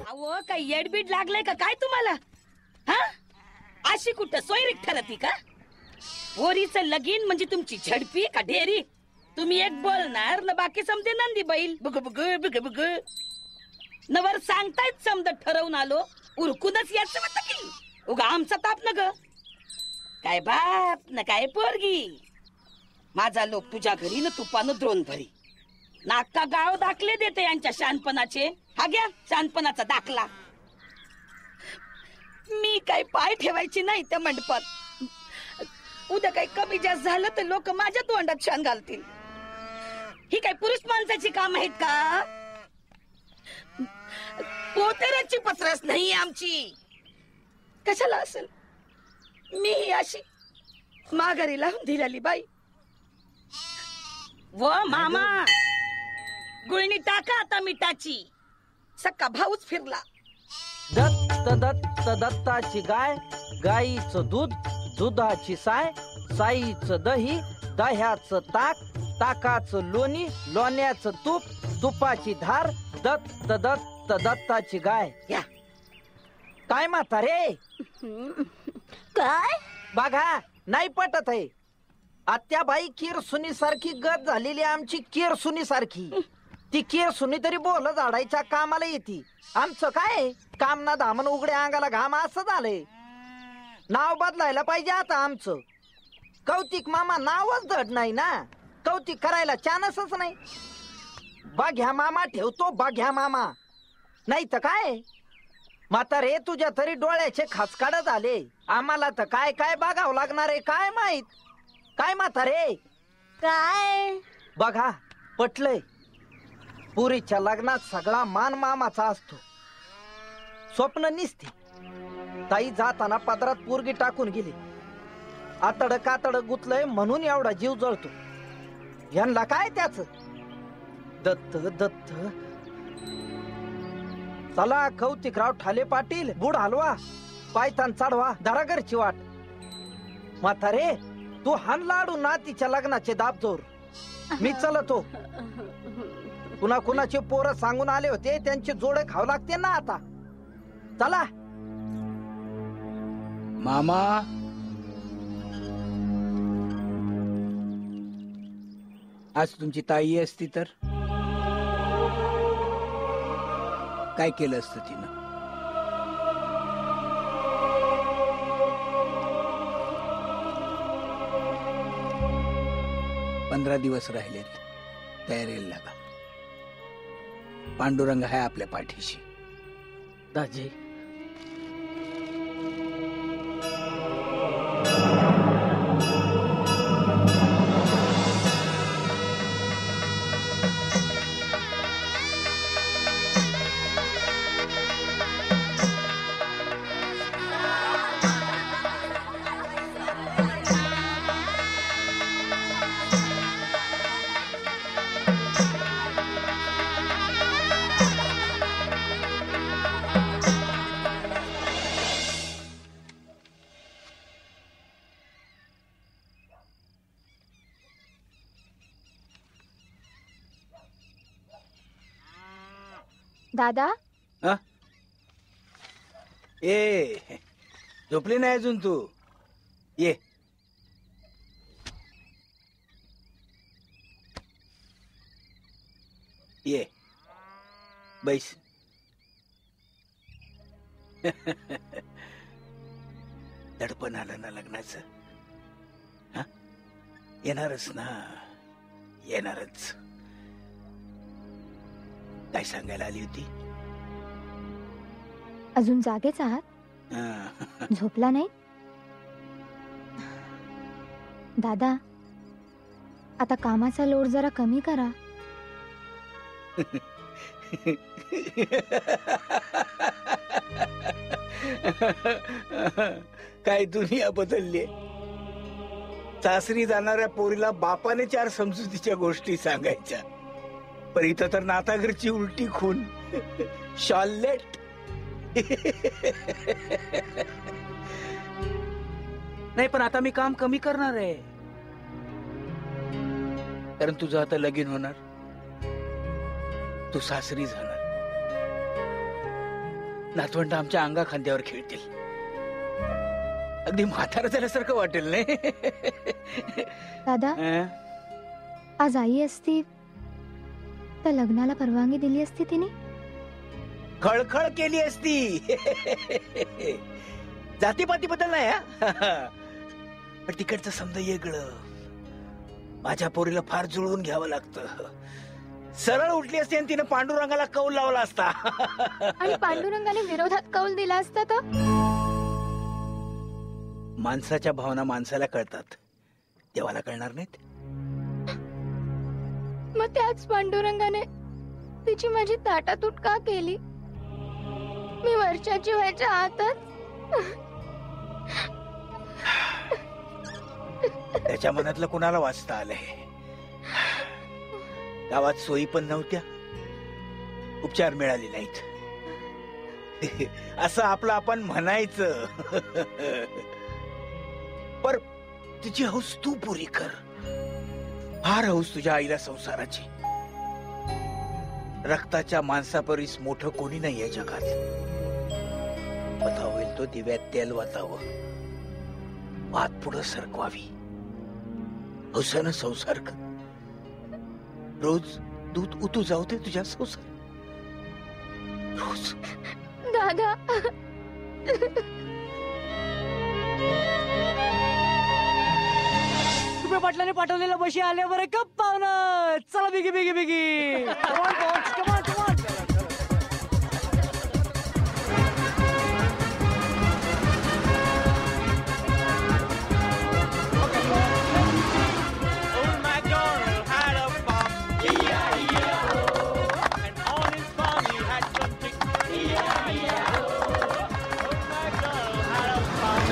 अहो काय येडबीड लागलंय का काय तुम्हाला? हा अशी कुठं सोयरीक ठरती का? पोरीचं लगीन म्हणजे तुमची झडपी का ढेरी? तुम्ही एक बोलणार न बाकी समजे नंदी बैल बुग बुग बुग बुग. नवर सांगतायत समज ठरवून आलो उरकूनच यायचं होतं की उगा आमचा ताप न ग. काय बाप न काय पोरगी. माझा लोक तुझ्या घरी न तुपानं द्रोण भरी. नाका गाव दाखले देते यांच्या शानपणाचे. हा घ्या शानपणाचा दाखला. मी काय पाय ठेवायची नाही त्या मंडपात. उद्या काही कमी जास्त झालं तर लोक माझ्या तोंडात शान घालतील. ही काय पुरुष माणसाची काम आहेत का? पोतेराची पत्रस नाही आमची. कशाला असेल? मी अशी माघारी लावून दिलेली बाई. व मामा गुळणी टाका आता मिठाची. सक्का भाऊच फिरला. दत्त दत्त दत्ताची गाय, गाईचं दूध, दुधाची साय, साईचं दही, दह्याचं ताक, ताकाचं लोणी, लोण्याचं तूप, तुपाची धार. दत्त दत्त दत्ताची गाय. या काय म्हातारे? काय बघा नाही पटत आहे. आत्याबाई किरसुनी सारखी गत झालेली आमची किरसुनी सारखी. ती किरसुनी तरी बोल झाडायच्या कामाला येते. आमचं काय काम ना धामन उघड्या अंगाला घाम असं झालंय. नाव बदलायला पाहिजे आता आमचं. कौतिक मामा नावच धड नाही ना. कौतिक करायला चान्सच नाही. बघ्या मामा ठेवतो बघ्या मामा. नाही तर काय म्हातारे तुझ्या तरी डोळ्याचे खाचकाड झाले. आम्हाला तर काय काय बघावं लागणार आहे काय माहित. काय म्हातारे काय बघा पटलंय. पुरीच्या लग्नात सगळा मान मामाचा असतो. स्वप्न निसते. ताई जाताना पदरात पोरगी टाकून गेली. आतड कातड गुतलंय म्हणून एवढा जीव जळतो. यांना काय त्याच. दत्त दत्त चला कौतिकराव ठाले पाटील बुड हलवा पायतान चढवा दरागरची वाट. म्हातारे तू हान लाडू नातीच्या लग्नाचे दाबजोर. मी चलतो. कुणा कुणाचे पोरं सांगून आले होते त्यांचे जोडे खाव लागते ना आता. चला मामा. आज तुमची ताई असती तर काय केलं असतं तिनं? पंधरा दिवस राहिले. तयारीला लागा. पांडुरंग आहे आपल्या पाठीशी. दाजी दादा ए झोपली नाही अजून तू? ये. ये बैस. दडपण आलं ना लग्नाचं. हा येणारच ना. येणारच. काय सांगायला आली होती? अजून जागेच आहात? झोपला नाही? दादा आता कामाचा लोड जरा कमी करा. काय दुनिया बदलली. सासरी जाणाऱ्या पोरीला बापाने 4 समजुतीच्या गोष्टी सांगायच्या. पण इथं तर नाताघरची उलटी खून. शॉलेट. नाही पण आता मी काम कमी करणार आहे. कारण तुझं आता लगीन होणार. तू सासरी जाणार. नातवंड आमच्या अंगा खांद्यावर खेळतील. अगदी म्हातारा झाल्यासारखं वाटेल नाही. दादा अं? आज आई असती तर लग्नाला परवानगी दिली असती तिने. खळखळ केली असती. जातीपाती बद्दल नाही हा. पण तिकडचं समजा वेगळं. माझ्या पोरीला फार जुळवून घ्यावं लागतं. सरळ उठली असती आणि तिनं पांडुरंगाला कौल लावला असता. आणि पांडुरंगाने विरोधात कौल दिला असता तर. माणसाच्या भावना माणसाला कळतात, देवाला कळणार नाहीत. मग त्याच पांडुरंगाने तिची माझी ताटातूट का केली. मी वर्षाची व्हायच्या आतच. त्याच्या मनातलं कुणाला वाचता आलंय. गावात सोयी पण नव्हत्या, उपचार मिळाले नाहीत. असं आपलं आपण म्हणायचं. पर तिची हौस तू पुरी कर. फार हौस तुझ्या आईला संसाराची. रक्ताच्या माणसापरीस मोठं कोणी नाही या जगात. कथा होईल तो दिव्यात तेल वाचावं, वात पुढं सरकवावी, हौसानं संसार कर. रोज दूध उतू जाऊ दे तुझ्या संसार. रोज. दादा तुपे पाटलाने पाठवलेल्या बशी आल्या बरं का पाहुणं. चला बिगी बिगी बिगी. Come on, folks, come on, come on. Old MacDonald had a farm. And on his farm he had some chickens. Old MacDonald had a farm.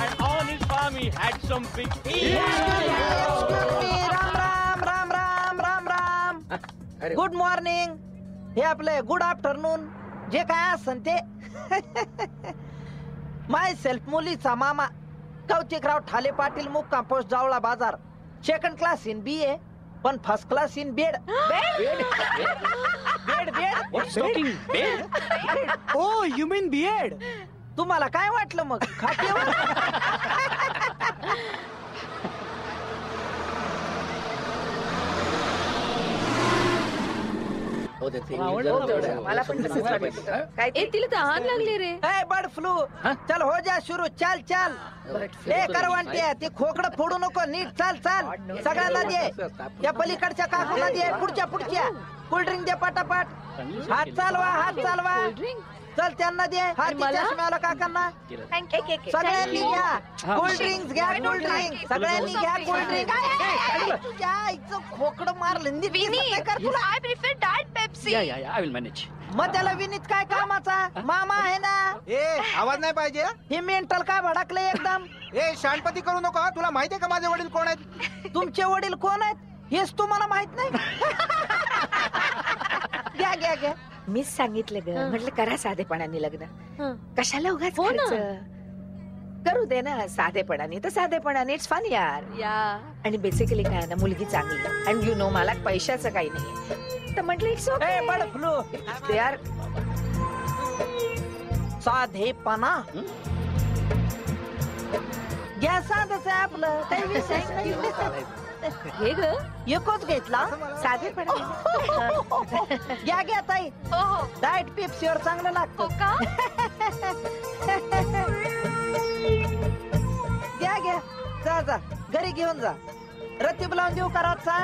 And on his farm he had some big Ram Ram Ram Ram Ram. Good morning. हे आपले good afternoon जे काय असन ते. माय self मुलीचा मामा कौतिकराव ठाले पाटील मुक्काम post Javala बाजार. सेकंड क्लास इन BA पण first class in bed. Bed. Oh, you mean beard? तुम्हाला काय वाटलं मग खाटेवर. मला पण तसंच वाटतं. काय ते तिला तहान लागली रे. ए बर्ड फ्लू. चल हो जा सुरू. चल चल. ए करवंटे ते खोकडं फोडू नको. नीट चाल चाल. सगळ्यांना दे. या पलीकडच्या काकूला दे. पुढच्या कोल्ड्रिंक दे पटापट. हात चालवा. चल त्यांना दे. हात चष्म्याला काकांना. सगळ्यांनी घ्या कोल्ड्रिंक्स. सगळ्यांनी घ्या कोल्ड्रिंक. तुझ्या आईचं खोकडं मारलं. I prefer diet Pepsi. I will manage. मग त्याला विनीत काय कामाचा. मामा आहे ना. आवाज नाही पाहिजे. हे मेंटल काय भडकले एकदम. ए शांतपती करू नका. तुला माहितीये का माझे वडील कोण आहेत. तुमचे वडील कोण आहेत हेच तुम्हाला माहित नाही. घ्या. मीच सांगितलं ग. म्हटलं करा साधेपणाने लग्न. कशाला उगाच खर्च. करू दे ना साधेपणाने. तर साधेपणाने इट्स फन यार. आणि बेसिकली काय ना मुलगी चांगली. आणि यू नो मला पैशाचं काही नाही. तर म्हटलं it's okay. Bird flu. They are साधेपणा. घ्या साधच आहे आपलं. काही विशेष नाही. हे ग एकच घेतला. साधेपणा. घ्या ताई. डाएट पेप्सीवर चांगलं लागतं. घ्या जा घरी घेऊन जा. रतीब लावून देऊ का रातचा.